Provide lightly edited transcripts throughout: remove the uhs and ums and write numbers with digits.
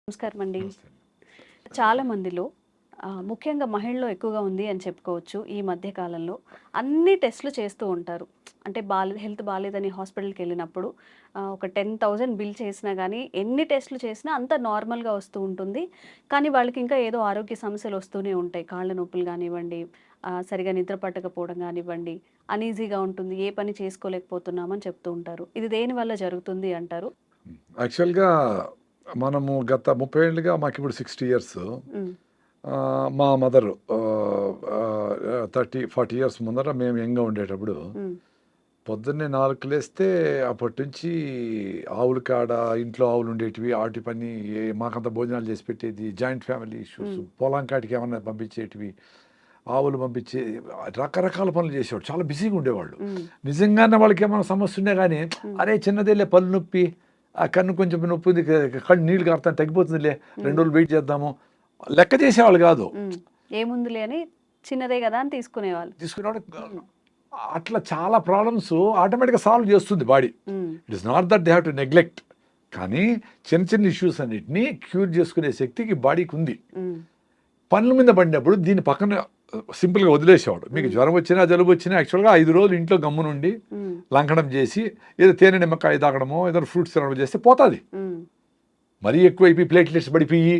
నమస్కారం అండి. నమస్తే. చాలా మందిలో ముఖ్యంగా మహిళల్లో ఎక్కువగా ఉంది అని చెప్పుకోవచ్చు. ఈ మధ్య కాలంలో అన్ని టెస్ట్‌లు చేస్తూ ఉంటారు. అంటే హెల్త్ బాలేదని హాస్పిటల్‌కెళ్ళినప్పుడు ఒక 10,000 బిల్ చేసినా గానీ, ఎన్ని టెస్ట్‌లు చేసినా అంతా నార్మల్‌గా వస్తూ ఉంటుంది. కానీ వాళ్ళకి ఇంకా ఏదో ఆరోగ్య సమస్యలు వస్తూనే ఉంటాయి. కాళ్ళ నొప్పులు గానివ్వండి, సరిగ్గా నిద్ర పట్టకపోవడం గానివ్వండి, అనీజీగా ఉంటుంది. ఏ పని చేసుకోలేకపోతున్నామని చెప్తూ ఉంటారు. ఇది దేనివల్ల జరుగుతుంది అంటారు? యాక్చువల్‌గా మనము గత 30 ఏళ్లుగా మాకిప్పుడు 60 ఇయర్స్. హ్మ్. మా మదరు 30, 40 ఇయర్స్ ముందర మేము యంగ్‌గా ఉండేటప్పుడు హ్మ్. పొద్దున్నే 4కి లేస్తే అప్పటినుంచి ఆవుల కాడ ఇంట్లో ఆవులుండేటివి. ఆటి పని మాకంతా భోజనాలు చేసి పెట్టేది. Joint family issues. హ్మ్. పొలం కాటికి ఏమన్నా పంపించేటివి. ఆవులు పంపించి రకరకాల పనులు చేసేవాడు. చాలా బిజీగా ఉండేవాళ్ళు. హ్మ్. నిజంగానే వాళ్ళకేమైనా సమస్య ఉన్నా గానీ, హ్మ్. అరే చిన్నదేలే పళ్ళు నొప్పి, ఆ కన్ను కొంచెం నొప్పి ఉంది, కళ్ళు నీళ్ళు కారుతాయి తగ్గిపోతుందిలే, 2 రోజులు వెయిట్ చేద్దాము. లెక్క చేసేవాళ్ళు కాదు. హ్మ్. ఏముందిలే అని చిన్నదే గదా అని తీసుకునేవాళ్ళు. తీసుకునేవాడు. హ్మ్. అట్లా చాలా ప్రాబ్లమ్స్ ఆటోమేటిక్‌గా సాల్వ్ చేస్తుంది బాడీ. హ్మ్. It is not that they have to neglect. కానీ చిన్న చిన్న ఇష్యూస్ అన్నిటిని క్యూర్ చేసుకునే శక్తికి బాడీకి ఉంది. హ్మ్. పనుల మీద పడినప్పుడు దీన్ని పక్కన సింపుల్‌గా వదిలేసేవాడు. మీకు హ్మ్. జ్వరం వచ్చినా, జలుబు వచ్చినా యాక్చువల్‌గా 5 రోజులు ఇంట్లో గమ్మునుండి హ్మ్. లంకనం చేసి ఏదో తేనె నిమ్మకాయ తాగడమో, ఏదైనా ఫ్రూట్స్ తినడం చేస్తే పోతాది. హ్మ్. మరీ ఎక్కువైపోయి ప్లేట్లెట్స్ పడిపోయి,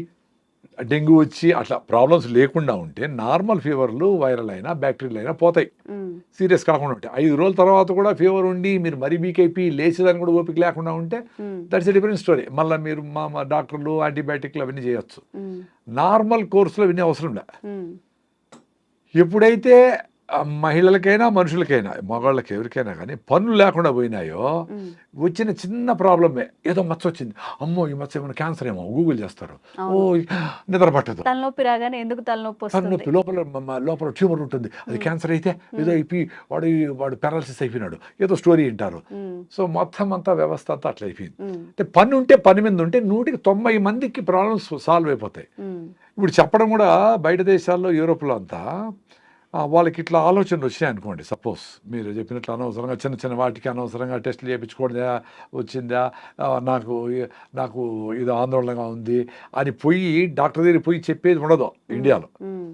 డెంగ్యూ వచ్చి అట్లా ప్రాబ్లమ్స్ లేకుండా ఉంటే నార్మల్ ఫీవర్‌లు వైరల్ అయినా, బ్యాక్టీరియల్ అయినా పోతాయి. హ్మ్. సీరియస్ కాకుండా ఉంటాయి. 5 రోజుల తర్వాత కూడా ఫీవర్ ఉండి మీరు మరీ వీక్ అయిపోయి లేచేదానికి కూడా ఓపిక లేకుండా ఉంటే హ్మ్. That's a different story. మళ్ళా మీరు మా డాక్టర్లు యాంటీబయాటిక్‌లు అవన్నీ చేయొచ్చు. హ్మ్. నార్మల్ కోర్స్‌లో ఇవన్నీ అవసరం లే. హ్మ్. ఎప్పుడైతే మహిళలకైనా, మనుషులకైనా, మగవాళ్ళకి ఎవరికైనా గానీ పనులు లేకుండా పోయినాయో, హ్మ్. వచ్చిన చిన్న ప్రాబ్లమే ఏదో మచ్చొచ్చింది. అమ్మో! ఈ మచ్చ ఏమైనా క్యాన్సర్ ఏమో గూగుల్ చేస్తారు. అవును. ఓహ్! నిద్ర పట్టదు. తలనొప్పి రాగానే ఎందుకు తలనొప్పొస్తుంది? తలనొప్పి లోపల ట్యూమర్ ఉంటుంది. అది హ్మ్. క్యాన్సర్ అయితే ఏదో హ్మ్. అయిపోయి వాడు పారాలిసిస్ అయిపోయినాడు. ఏదో స్టోరీ వింటారు. హ్మ్. సో, మొత్తం అంతా వ్యవస్థ అంతా అట్లా అయిపోయింది. హ్మ్. అంటే పని ఉంటే పని మీద ఉంటే 100కి 90 మందికి ప్రాబ్లమ్స్ సాల్వ్ అయిపోతాయి. హ్మ్. ఇప్పుడు చెప్పడం కూడా బయట దేశాల్లో, యూరోప్‌లో అంతా వాళ్ళకి ఇట్లా ఆలోచనలు వచ్చాయనుకోండి. సపోజ్ మీరు చెప్పినట్లు అనవసరంగా చిన్న చిన్న వాటికి అనవసరంగా టెస్టులు చేయించుకోవడదా వచ్చిందా, నాకు ఇది ఆందోళనగా ఉంది అని పోయి డాక్టర్ దగ్గరికి పోయి చెప్పేది ఉండదు హ్మ్. ఇండియాలో. హ్మ్.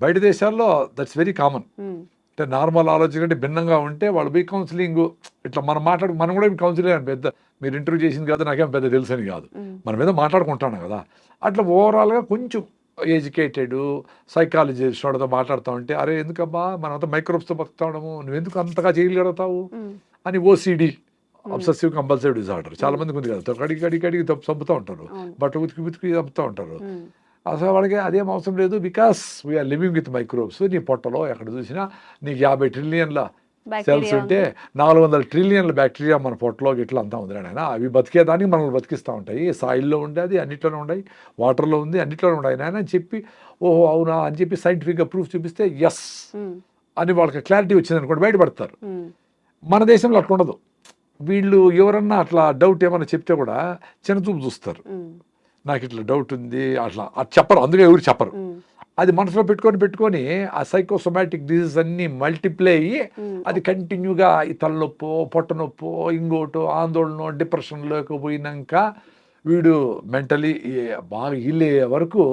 బయట దేశాల్లో దట్స్ వెరీ కామన్. హ్మ్. అంటే నార్మల్ ఆలోచన కంటే భిన్నంగా ఉంటే వాళ్ళు పోయి కౌన్సిలింగ్ ఇట్లా మనం కూడా కౌన్సిలింగ్ పెద్ద మీరు ఇంటర్వ్యూ చేసింది కాదు, నాకేం పెద్ద తెలుసని కాదు. హ్మ్. మనం ఏదో మాట్లాడుకుంటాను కదా. అట్లా ఓవరాల్‌గా కొంచెం ఎడ్యుకేటెడు సైకాలజిస్ట్ వాళ్ళతో మాట్లాడుతా ఉంటే, "అరే! ఎందుకబ్బా మనమంతా మైక్రోబ్స్‌తో బతుకుతాము. నువ్వెందుకు అంతగా చేయగలుగుతావు?" హ్మ్. అని ఓసీడీ, హ్మ్. అబ్సెసివ్ కంపల్సివ్ డిజార్డర్ చాలా హ్మ్. మందికి ఉంది కదా. కడిగి చంపుతా ఉంటారు. అవును. బట్టలు ఉతికి చంపుతా ఉంటారు. హ్మ్. అసలు వాళ్ళకి అదేం అవసరం లేదు. Because we are living with microbes. నీ పొట్టలో ఎక్కడ చూసినా నీకు 50 ట్రిలియన్ల సెల్స్ బాక్టీరియా ఉంటే ఉంది. 400 ట్రిలియన్ల బ్యాక్టీరియా మన పొట్టలో గిట్లా అంతా ఉంది నాయన. అవి బతికేదానికి మనల్ని బతికిస్తూ ఉంటాయి. సాయిల్‌లో ఉండేది, అన్నిట్లోనే ఉన్నాయి. వాటర్‌లో ఉంది, అన్నిట్లోనే ఉన్నాయి నాయన అని చెప్పి, ఓహో! అవునా అని చెప్పి సైంటిఫిక్‌గా ప్రూఫ్ చూపిస్తే యెస్ హ్మ్. అని వాళ్ళకి క్లారిటీ వచ్చిందనుకోండి బయటపడతారు. హ్మ్. మన దేశంలో అట్లా ఉండదు. వీళ్ళు ఎవరన్నా అట్లా డౌట్ ఏమన్నా చెప్తే కూడా చిన్నచూపు చూస్తారు. హ్మ్. నాకిట్లా డౌట్ ఉంది అట్లా అది చెప్పరు. అందుకే ఎవరు చెప్పరు. హ్మ్. అది మనసులో పెట్టుకొని ఆ సైకోసోమాటిక్ డిసీజెస్ అన్నీ మల్టిప్లై అయ్యి హ్మ్. అది కంటిన్యూగా ఈ తలనొప్పో, పొట్ట నొప్పో, ఇంకోటో, ఆందోళనో, డిప్రెషన్‌లోకి పోయినంక వీడు మెంటలీ బాగా ఈళ్ళయ్యే వరకు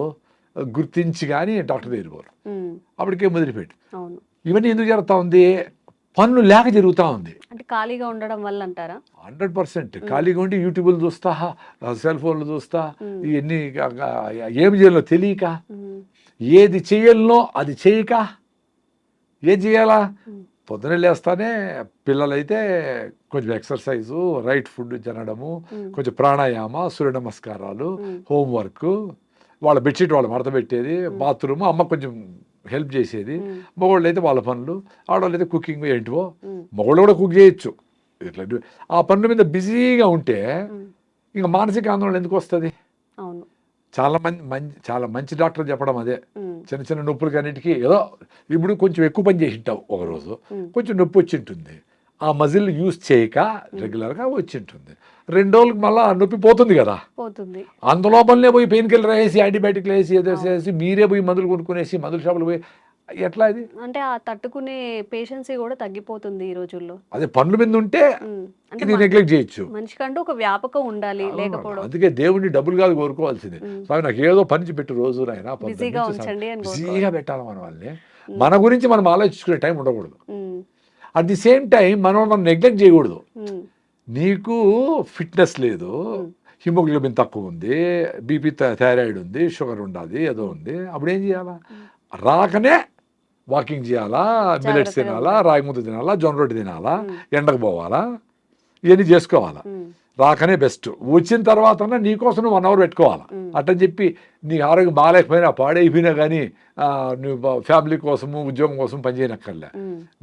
గుర్తించి గాని డాక్టర్ దగ్గరికి పోరు. హ్మ్. అప్పటికే వదిలిపెట్టు. అవును. ఇవన్నీ ఎందుకు జరుగుతా ఉంది? పనులు లేక జరుగుతా ఉంది. అంటే ఖాళీగా ఉండడం వల్ల అంటారా? 100% హ్మ్. ఖాళీగా ఉండి యూట్యూబ్‌లు చూస్తా, సెల్ ఫోన్‌లు చూస్తా, హ్మ్. ఇయన్నీ ఏమి చేయాలో తెలియక, హ్మ్. ఏది చేయాలనో అది చేయక, ఏది చేయాలా? హ్మ్. పొద్దున్నే లేస్తానే పిల్లలైతే కొంచెం ఎక్సర్సైజు, రైట్ ఫుడ్ తినడము, హ్మ్. కొంచెం ప్రాణాయామ, సూర్య నమస్కారాలు, హ్మ్. హోమ్ వర్కు, వాళ్ళ బెడ్‌షీట్ వాళ్ళు మడతబెట్టేది, హ్మ్. బాత్రూము అమ్మ కొంచెం హెల్ప్ చేసేది. హ్మ్. మగోళ్ళైతే వాళ్ళ పనులు, ఆడోళ్ళైతే కుకింగ్ ఏంటివో. హ్మ్. మగోళ్ళు కూడా కుక్ చేయొచ్చు. ఇట్లా ఆ పనుల మీద బిజీగా ఉంటే హ్మ్. ఇంక మానసిక ఆందోళన ఎందుకొస్తది? అవును. చాలా మంచి డాక్టర్లు చెప్పడం అదే. హ్మ్. చిన్న చిన్న నొప్పులకన్నిటికి ఏదో ఇప్పుడు కొంచెం ఎక్కువ పని చేసింటావు హ్మ్. ఒకరోజు. హ్మ్. కొంచెం నొప్పొచ్చింటుంది. ఆ మజిల్ యూజ్ చేయక హ్మ్. రెగ్యులర్‌గా వచ్చింటుంది. 2 రోజులకి మళ్ళా ఆ నొప్పి పోతుంది గదా! పోతుంది. అందులోపలనే పోయి పెయిన్ కిల్లర్ ఏసి, యాంటీబయాటిక్‌లు ఏసి, ఏదో అవును. ఏసి మీరే పోయి మందులు కొనుక్కొనేసి మందుల షాపులో పోయి ఎట్లా అది? అంటే ఆ తట్టుకునే పేషెన్సీ కూడా తగ్గిపోతుంది ఈ రోజుల్లో. అదే పనుల మీద ఉంటే అంటే ఇది నెగ్లెక్ట్ చేయొచ్చు. మనిషికంటూ ఒక వ్యాపకం ఉండాలి, అవును. లేకపోవడం. అందుకే దేవుడిని డబ్బులు కాదు కోరుకోవాల్సింది. స్వామి నాకు ఏదో పని పెట్టు రోజు నాయన బిజీగా ఉంచండి అని బిజీగా పెట్టాలి మన వాళ్ళని. మన గురించి మనం ఆలోచించుకునే టైం ఉండకూడదు. ఉమ్, అట్ ది సేమ్ టైం మనం నెగ్లెక్ట్ చేయకూడదు. ఉమ్, నీకు ఫిట్నెస్ లేదు, హిమోగ్లోబిన్ తక్కువ ఉంది, బీపీ థైరాయిడ్ ఉంది, షుగర్ ఉండాలి, ఏదో ఉంది, అప్పుడు ఏం చేయాలా? రాకనే వాకింగ్ చేయాలా, మిల్లెట్స్ తినాలా, రాగి ముద్ద తినాలా, జొన్న రొట్టె తినాలా, ఎండకు పోవాలా, ఇవన్నీ చేసుకోవాలా. రాకనే బెస్ట్. వచ్చిన తర్వాత నీకోసం నువ్వు 1 అవర్ పెట్టుకోవాలా. అట్టని చెప్పి నీ ఆరోగ్యం బాగాలేకపోయినా పాడైపోయినా కానీ నువ్వు ఫ్యామిలీ కోసము ఉద్యోగం కోసం పనిచేయనక్కర్లే.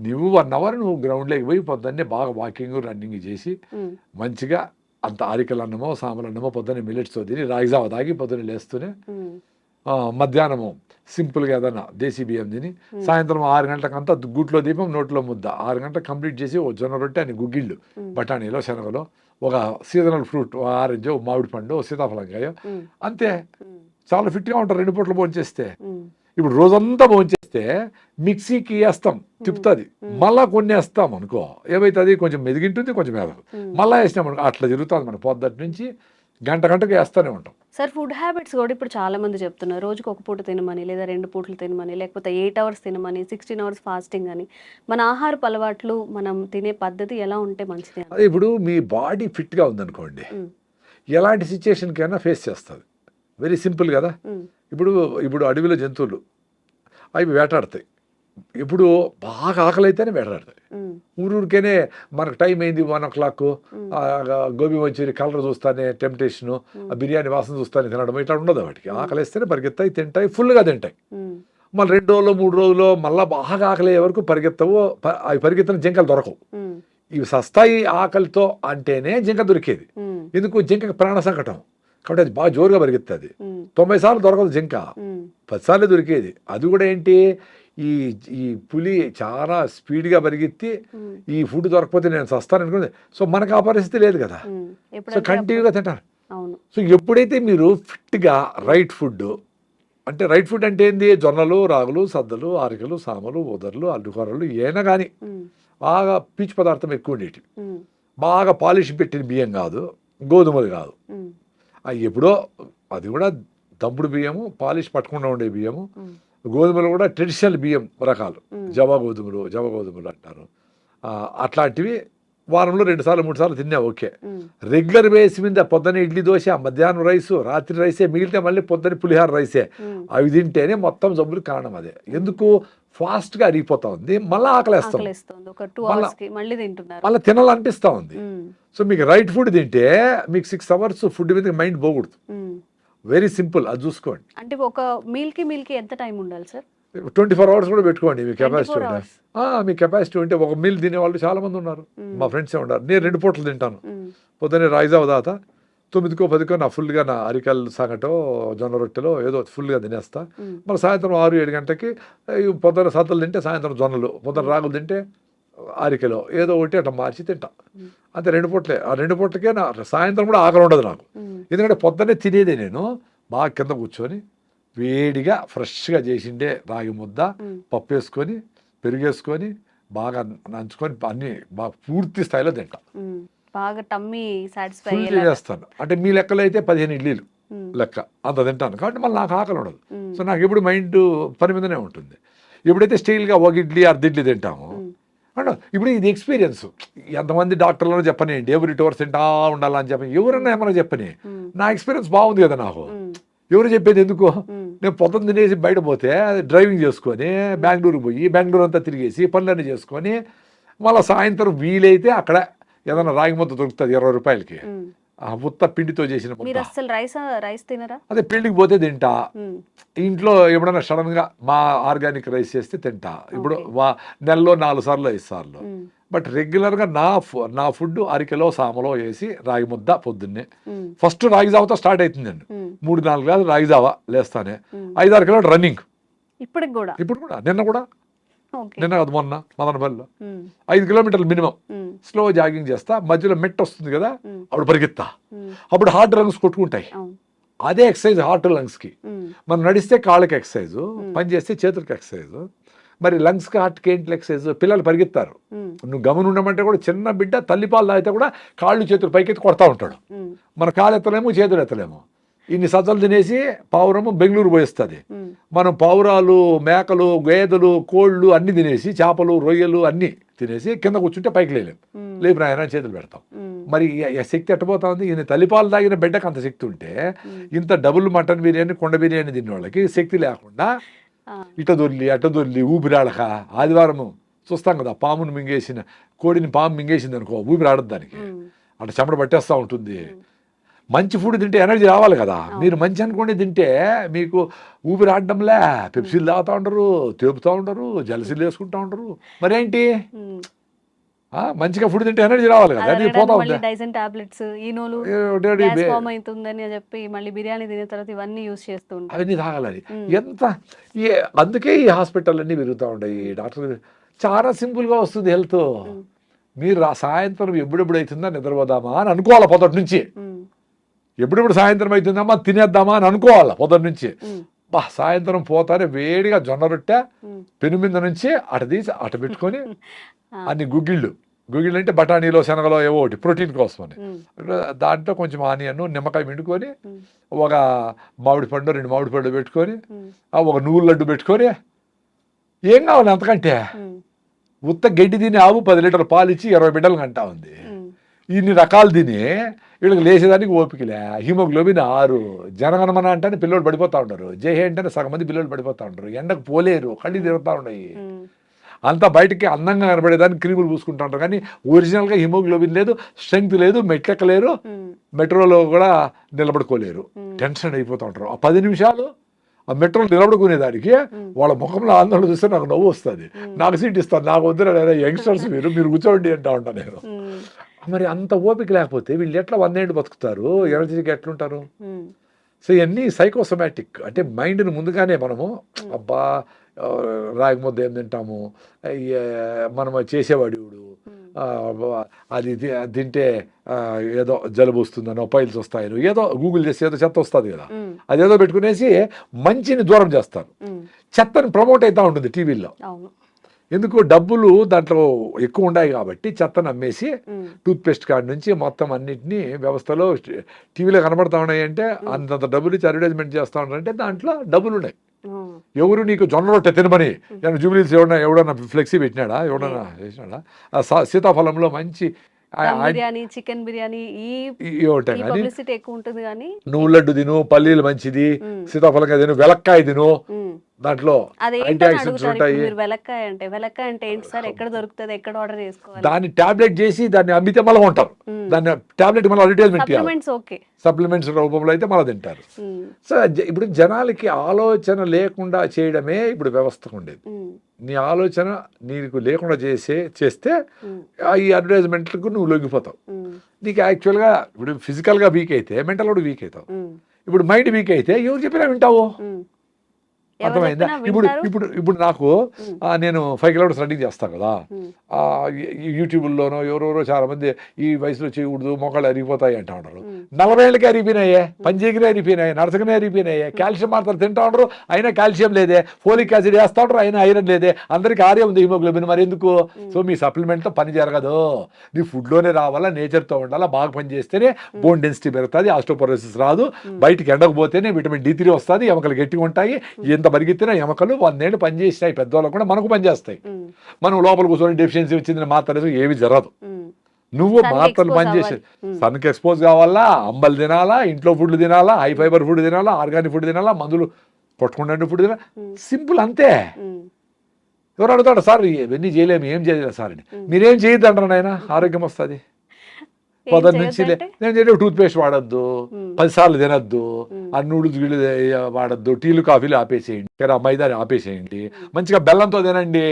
నువ్వు 1 అవర్ నువ్వు గ్రౌండ్లోకి పోయి పొద్దున్నే బాగా వాకింగ్ రన్నింగ్ చేసి మంచిగా అంత ఆరికల అన్నమో సాంబార్ అన్నమో పొద్దున్నే మిల్లెట్స్తో తిని రాగిజావ తాగి పొద్దున్నే లేస్తూనే మధ్యాహ్నము సింపుల్గా ఏదన్నా దేశీ బియ్యం తిని సాయంత్రం 6 గంటలకంతా గూట్లో దీపం నోట్లో ముద్ద 6 గంటలకు కంప్లీట్ చేసి ఓ జొన్న రొట్టె అని గుగ్గిళ్ళు బఠానీలో శనగలో ఒక సీజనల్ ఫ్రూట్ ఆరెంజ్ మామిడి పండు సీతాఫలంకాయ అంతే. చాలా ఫిట్గా ఉంటారు 2 పూటలు భోంచేస్తే. ఇప్పుడు రోజంతా భోంచేస్తే మిక్సీకి వేస్తాం తిప్పుతుంది, మళ్ళా కొన్ని వేస్తాం అనుకో ఏమవుతుంది, కొంచెం మెదిగింటుంది కొంచెం మెదగు, మళ్ళీ వేసినాం అనుకో అట్లా జరుగుతుంది. మన పొద్దుటి నుంచి గంటకు వేస్తూనే ఉంటాం. సార్ ఫుడ్ హ్యాబిట్స్ కూడా ఇప్పుడు చాలా మంది చెప్తున్నారు, రోజుకి 1 పూట తినమని, లేదా 2 పూటలు తినమని, లేకపోతే 8 అవర్స్ తినమని, 16 అవర్స్ ఫాస్టింగ్ అని. మన ఆహారపు అలవాట్లు మనం తినే పద్ధతి ఎలా ఉంటే మంచిది? అదే ఇప్పుడు మీ బాడీ ఫిట్గా ఉందనుకోండి, ఎలాంటి సిచ్యుయేషన్కైనా ఫేస్ చేస్తుంది. వెరీ సింపుల్ కదా. ఇప్పుడు అడవిలో జంతువులు అవి వేటాడతాయి. ఇప్పుడు బాగా ఆకలి అయితేనే వేటాడతాయి. ఊరికేనే మనకు టైం అయింది 1 o'clock, గోబీ మంచూరి కలర్ చూస్తానే టెంప్టేషను, ఆ బిర్యానీ వాసన చూస్తానే తినడం ఇట్లా ఉండదు. వాటికి ఆకలి వేస్తేనే పరిగెత్తాయి, తింటాయి, ఫుల్గా తింటాయి. మళ్ళీ 2 రోజులు 3 రోజులు మళ్ళీ బాగా ఆకలి అయ్యే వరకు పరిగెత్తవు. అవి పరిగెత్తిన జింకలు దొరకవు. ఇవి సస్తాయి ఆకలితో అంటేనే జింక దొరికేది. ఎందుకు? జింకకి ప్రాణ సంకటం కాబట్టి అది బాగా జోరుగా పరిగెత్తుంది. 90 సార్లు దొరకదు జింక, 10 సార్లు దొరికేది. అది కూడా ఏంటి, ఈ పులి చాలా స్పీడ్గా పరిగెత్తి ఈ ఫుడ్ దొరకపోతే నేను చస్తాను అనుకుంది. సో మనకు ఆ పరిస్థితి లేదు కదా. సో కంటిన్యూగా తింటారు. సో ఎప్పుడైతే మీరు ఫిట్గా రైట్ ఫుడ్ అంటే రైట్ ఫుడ్ అంటే ఏంది, జొన్నలు, రాగులు, సద్దలు, ఆరికలు, సామలు, ఉదర్లు, అల్లుకూరలు ఏనా కానీ బాగా పీచు పదార్థం ఎక్కువ ఉండేవి. బాగా పాలిష్ పెట్టిన బియ్యం కాదు, గోధుమలు కాదు. అవి ఎప్పుడో అది కూడా దంపుడు బియ్యము, పాలిష్ పట్టకుండా ఉండే బియ్యము. గోధుమలు కూడా ట్రెడిషనల్ బియ్యం రకాలు, జవ గోధుమలు అంటారు. అట్లాంటివి వారంలో 2 సార్లు 3 సార్లు తిన్నా ఓకే. రెగ్యులర్ బేస్ మీద పొద్దున్న ఇడ్లీ దోశ, మధ్యాహ్నం రైసు, రాత్రి రైసే, మిగిలితే మళ్ళీ పొద్దున్న పులిహార రైసే, అవి తింటేనే మొత్తం జబ్బులు కారణం. అదే ఎందుకు ఫాస్ట్గా అరిగిపోతా ఉంది, మళ్ళీ ఆకలేస్తాం, మళ్ళీ తినాలనిపిస్తూ ఉంది. సో మీకు రైట్ ఫుడ్ తింటే మీకు 6 hours ఫుడ్ మీద మైండ్ పోకూడదు. వెరీ సింపుల్, అది చూసుకోండి. అంటే ఒక మీల్కి ఎంత టైం ఉండాలి సార్? 24 hours కూడా పెట్టుకోండి మీ కెపాసిటీ ఉంటే. మీ కెపాసిటీ ఉంటే ఒక మీల్ తినేవాళ్ళు చాలా మంది ఉన్నారు. మా ఫ్రెండ్సే ఉన్నారు. నేను 2 పూటలు తింటాను. పొద్దున్నే రాయిజావ దాత 9కో 10కో నా ఫుల్గా నా అరికల్ సంగటో జొన్న రొట్టెలో ఏదో ఫుల్గా తినేస్తా. మరి సాయంత్రం 6-7 గంటలకి పొద్దున్న సద్దలు తింటే సాయంత్రం జొన్నలు, పొద్దున్న రాగులు తింటే అరికెలో ఏదో ఒకటి అట్లా మార్చి తింటా. అంతే 2 పూటలే. ఆ 2 పూటలకే నా సాయంత్రం కూడా ఆకలి ఉండదు నాకు. ఎందుకంటే పొద్దున్నే తినేదే నేను బాగా కింద కూర్చొని వేడిగా ఫ్రెష్గా చేసిండే రాగి ముద్ద, పప్పు వేసుకొని, పెరుగేసుకొని బాగా నంచుకొని అన్ని బాగా పూర్తి స్థాయిలో తింటా. బాగా టమ్మీ సాటిస్ఫై చేస్తాను. అంటే మీ లెక్కలో అయితే 15 ఇడ్లీలు లెక్క అంత తింటాను. కాబట్టి మళ్ళీ నాకు ఆకలి ఉండదు. సో నాకు ఎప్పుడు మైండ్ పని మీదనే ఉంటుంది. ఎప్పుడైతే స్టైల్గా 1 ఇడ్లీ 1/2 ఇడ్లీ తింటామో అంటే ఇప్పుడు ఇది ఎక్స్పీరియన్స్. ఎంతమంది డాక్టర్లను చెప్పనండి ఎవరి 2 hours తింటా ఉండాలని చెప్పని, ఎవరన్నా ఏమన్నా చెప్పని, నా ఎక్స్పీరియన్స్ బాగుంది కదా నాకు. ఎవరు చెప్పేది ఎందుకు? నేను పొద్దున్న తినేసి బయట పోతే డ్రైవింగ్ చేసుకొని బెంగళూరు పోయి బెంగళూరు అంతా తిరిగేసి పనులన్నీ చేసుకొని మళ్ళీ సాయంత్రం వీలైతే అక్కడ ఏదైనా రాగి ముద్ద దొరుకుతుంది 20 రూపాయలకి, ఉత్త పిండితో చేసిన ముద్ద. అసలు రైస్ తినరా? అదే పెళ్లికి పోతే తింటా. ఇంట్లో ఎప్పుడైనా సడన్ గా మా ఆర్గానిక్ రైస్ చేస్తే తింటా. ఇప్పుడు నెలలో 4 సార్లు 5 సార్లు. బట్ రెగ్యులర్ గా నా ఫుడ్ అరికెలో సామలో వేసి రాగి ముద్ద పొద్దున్నే. ఫస్ట్ రాగి జావతో స్టార్ట్ అవుతుందండి. 3-4 గ్లాసులు రాగి జావ లేస్తానే. 5-6 కిలోమీటర్ రన్నింగ్ ఇప్పుడు కూడా నిన్న కాదు మొన్న మదనపల్లిలో 5 కిలోమీటర్లు మినిమం స్లో జాగింగ్ చేస్తా. మధ్యలో మెట్ వస్తుంది కదా, అప్పుడు పరిగెత్తా. అప్పుడు హార్ట్ లంగ్స్ కొట్టుకుంటాయి. అదే ఎక్సర్సైజ్ హార్ట్ లంగ్స్ కి. మనం నడిస్తే కాళ్ళకి ఎక్సర్సైజ్, పని చేస్తే చేతులకి ఎక్సర్సైజ్. మరి లంగ్స్కి హార్ట్కి ఏంటి ఎక్సర్సైజ్? పిల్లలు పరిగెత్తారు. నువ్వు గమని ఉండమంటే కూడా చిన్న బిడ్డ తల్లిపాలు తాగితే కూడా కాళ్ళు చేతులు పైకెత్తి కొడతా ఉంటాడు. మన కాళ్ళు ఎత్తలేము, చేతులు ఎత్తలేము. ఇన్ని సజ్జలు తినేసి పావురము బెంగళూరు పోయిస్తుంది. మనం పావురాలు, మేకలు, గేదెలు, కోళ్ళు అన్ని తినేసి, చేపలు, రొయ్యలు అన్ని తినేసి కింద కూర్చుంటే పైకి లేలేము. లేపు నాయన చేతులు పెడతాం. మరి శక్తి ఎట్టబోతా ఉంది? ఈయన తల్లిపాలు తాగిన బిడ్డకు అంత శక్తి ఉంటే, ఇంత డబుల్ మటన్ బిర్యానీ, కొండ బిర్యానీ తిన్న వాళ్ళకి శక్తి లేకుండా ఇట దొర్లి అట దొర్లి ఊపిరాడక, ఆదివారము చూస్తాం కదా, పామును మింగేసిన కోడిని పాము మింగేసింది అనుకో, ఊపిరాడదు దానికి, అటు చెమట పట్టేస్తూ ఉంటుంది. మంచి ఫుడ్ తింటే ఎనర్జీ రావాలి కదా. మీరు మంచి అనుకోండి తింటే మీకు ఊపిరాడడంలే, పెప్సీలు తాగుతూ ఉండరు, తేపుతూ ఉండరు, జలసీలు వేసుకుంటూ ఉండరు. మరేంటి? మంచిగా ఫుడ్ తింటే ఎనర్జీ రావాలి కదా, అది పోతా ఉంది. డైజన్ టాబ్లెట్స్, ఈనోలు ఫామ్ అవుతుందని చెప్పి మళ్ళీ బిర్యానీ తినే తర్వాత ఇవన్నీ యూస్ చేస్తూ ఉంటారు. అవన్నీ తాగాలని ఎంత అందుకే ఈ హాస్పిటల్ అన్నీ పెరుగుతూ ఉంటాయి. డాక్టర్ చాలా సింపుల్గా వస్తుంది హెల్త్. మీరు సాయంత్రం ఎప్పుడెప్పుడు అవుతుందా నిద్రపోదామా అని అనుకోవాలి పొద్దుటి నుంచి. ఎప్పుడెప్పుడు సాయంత్రం అవుతుందమ్మా తినేద్దామా అని అనుకోవాలి పొద్దుటి నుంచి. సాయంత్రం పోతానే వేడిగా జొన్న రొట్టె పెను మీద నుంచి అట తీసి అట పెట్టుకొని అన్ని గుగ్గిళ్ళు అంటే బఠానీలో, శనగలో ఏవో ఒకటి ప్రోటీన్ కోసమని, దాంట్లో కొంచెం ఆనియన్, నిమ్మకాయ పిండుకొని, ఒక మామిడి పండు, 2 మామిడి పండు పెట్టుకొని, ఒక నువ్వుల లడ్డు పెట్టుకొని, ఏం కావాలి అంతకంటే? ఉత్త గడ్డి తిని ఆవు 10 లీటర్ల పాలు ఇచ్చి 20 బిడ్డలు కంటా ఉంది. ఇన్ని రకాలు తిని వీళ్ళకి లేచేదానికి ఓపికలే. హిమోగ్లోబిన్ 6. జనగణమన అంటేనే పిల్లలు పడిపోతూ ఉంటారు. జై అంటేనే సగం మంది పిల్లలు పడిపోతూ ఉంటారు. ఎండకు పోలేరు, కళ్ళు తిరుగుతూ ఉన్నాయి. అంతా బయటికి అందంగా కనబడేదానికి క్రీములు పూసుకుంటూ ఉంటారు. కానీ ఒరిజినల్గా హిమోగ్లోబిన్ లేదు, స్ట్రెంగ్త్ లేదు, మెట్లెక్కలేరు, మెట్రోలో కూడా నిలబడుకోలేరు. టెన్షన్ అయిపోతూ ఉంటారు. ఆ 10 నిమిషాలు ఆ మెట్రోలో నిలబడుకునేదానికి వాళ్ళ ముఖంలో ఆందోళన చూస్తే నాకు నవ్వు వస్తుంది. నాకు సీట్ ఇస్తాను, నాకు వద్దు, యంగ్స్టర్స్ మీరు కూర్చోండి అంటా ఉంటాను నేను. మరి అంత ఓపిక లేకపోతే వీళ్ళు ఎట్లా 100 ఏళ్ళు బతుకుతారు? ఎనర్జీకి ఎట్లుంటారు? సో ఇవన్నీ సైకోసోమాటిక్. అంటే మైండ్ని ముందుగానే మనము అబ్బా రాగి ముద్ద ఏం తింటాము, మనం చేసేవాడు అది తింటే ఏదో జలుబు వస్తుందనో, పైల్స్ వస్తాయనో, ఏదో గూగుల్ చేస్తే ఏదో చెత్త వస్తుంది కదా, అదేదో పెట్టుకునేసి మంచిని దూరం చేస్తారు. చెత్తని ప్రమోట్ అవుతూ ఉంటుంది టీవీలో. ఎందుకు? డబ్బులు దాంట్లో ఎక్కువ ఉన్నాయి కాబట్టి చెత్తను అమ్మేసి టూత్పేస్ట్ కార్డ్ నుంచి మొత్తం అన్నింటినీ వ్యవస్థలో టీవీలో కనబడతా ఉన్నాయి. అంటే అంతంత డబ్బులు ఇచ్చి అడ్వర్టైజ్మెంట్ చేస్తూ ఉన్నారంటే దాంట్లో డబ్బులు ఉన్నాయి. ఎవరు నీకు జొన్న రొట్టె తినమని నేను జూబిలీస్ ఎవడన్నా ఫ్లెక్సీ పెట్టినాడా? ఎవడన్నా చేసినాడా? సీతాఫలంలో మంచి బిర్యానీ, చికెన్ బిర్యానీ ఎక్కువ ఉంటుంది కానీ నువ్వు లడ్డు తిను, పల్లీలు మంచిది, సీతాఫలంగా తిను, వెలక్కాయ తిను, దాంట్లో వెలక్కాయ అంటే ఏంటి సార్? ఎక్కడ దొరుకుతుంది? ఎక్కడ ఆర్డర్ చేసుకోవాలి? దాన్ని టాబ్లెట్ చేసి దాన్ని అమ్మితే మళ్ళీ ఉంటారు. దాన్ని టాబ్లెట్ మళ్ళీ అడ్వర్టైజ్మెంట్ సప్లిమెంట్స్ రూపంలో అయితే మళ్ళీ తింటారు. సో ఇప్పుడు జనాలకి ఆలోచన లేకుండా చేయడమే ఇప్పుడు వ్యవస్థకు ఉండేది. నీ ఆలోచన నీకు లేకుండా చేస్తే ఈ అడ్వర్టైజ్మెంట్లకు నువ్వు లొంగిపోతావు. నీకు యాక్చువల్గా ఇప్పుడు ఫిజికల్గా వీక్ అయితే మెంటల్ కూడా వీక్ అవుతావు. ఇప్పుడు మైండ్ వీక్ అయితే ఎవరు చెప్పినా వింటావు. అర్థమైందా? ఇప్పుడు నాకు నేను 5 కిలోమీటర్స్ రన్నింగ్ చేస్తాను కదా, యూట్యూబ్లోనో ఎవరెవరో చాలా మంది ఈ వయసులో చేయకూడదు, మొక్కలు అరిగిపోతాయి అంటా ఉంటారు. 40 ఏళ్ళకి అరిగిపోయినాయే, పంచీకినే అరిగిపోయినాయి, నరసకనే అరిగిపోయినాయి, కాల్షియం మాత్రం తింటా ఉండరు, అయినా కాల్షియం లేదే, ఫోలిక్ యాసిడ్ వేస్తూ ఉంటారు, అయినా ఐరన్ లేదే, అందరికీ ఆర్యం ఉంది హిమోగ్లోబిన్, మరి ఎందుకు? సో మీ సప్లిమెంట్తో పని జరగదు. నీ ఫుడ్లోనే రావాలా, నేచర్తో ఉండాలా, బాగా పని చేస్తేనే బోన్ డెన్సిటీ పెరుగుతుంది, ఆస్టోపోరోసిస్ రాదు, బయటికి ఎండకు పోతేనే విటమిన్ D3 వస్తుంది, ఎముకలు గట్టిగా ఉంటాయి. ఎంత పరిగెత్తిన ఎముకలు 100 ఏళ్ళు పనిచేసినాయి, పెద్దవాళ్ళకు కూడా మనకు పనిచేస్తాయి. మనం లోపల కూర్చొని డెఫిషియన్సీ వచ్చింది మాత్రం ఏమి జరగదు. నువ్వు మాత్రలు పనిచేసే సన్కి ఎక్స్పోజ్ కావాలా, అంబలు తినాలా, ఇంట్లో ఫుడ్లు తినాలా, హై ఫైబర్ ఫుడ్ తినాలా, ఆర్గానిక్ ఫుడ్ తినాలా, మందులు కొట్టుకుంటే ఫుడ్ తినాలా. సింపుల్ అంతే. ఎవరు అడుగుతాడు సార్ ఇవన్నీ చేయలేము, ఏం చేయలేదు సార్ అని. మీరేం చేయొద్దు అంటారు నాయన, ఆరోగ్యం వస్తుంది. పొద్దున్న నుంచి నేను టూత్ పేస్ట్ వాడద్దు, 10 సార్లు తినద్దు, ఆ నూడిల్స్ గిళ్ళు వాడద్దు, టీలు కాఫీలు ఆపేసేయండి, మైదా ఆపేసేయండి, మంచిగా బెల్లంతో తినండి.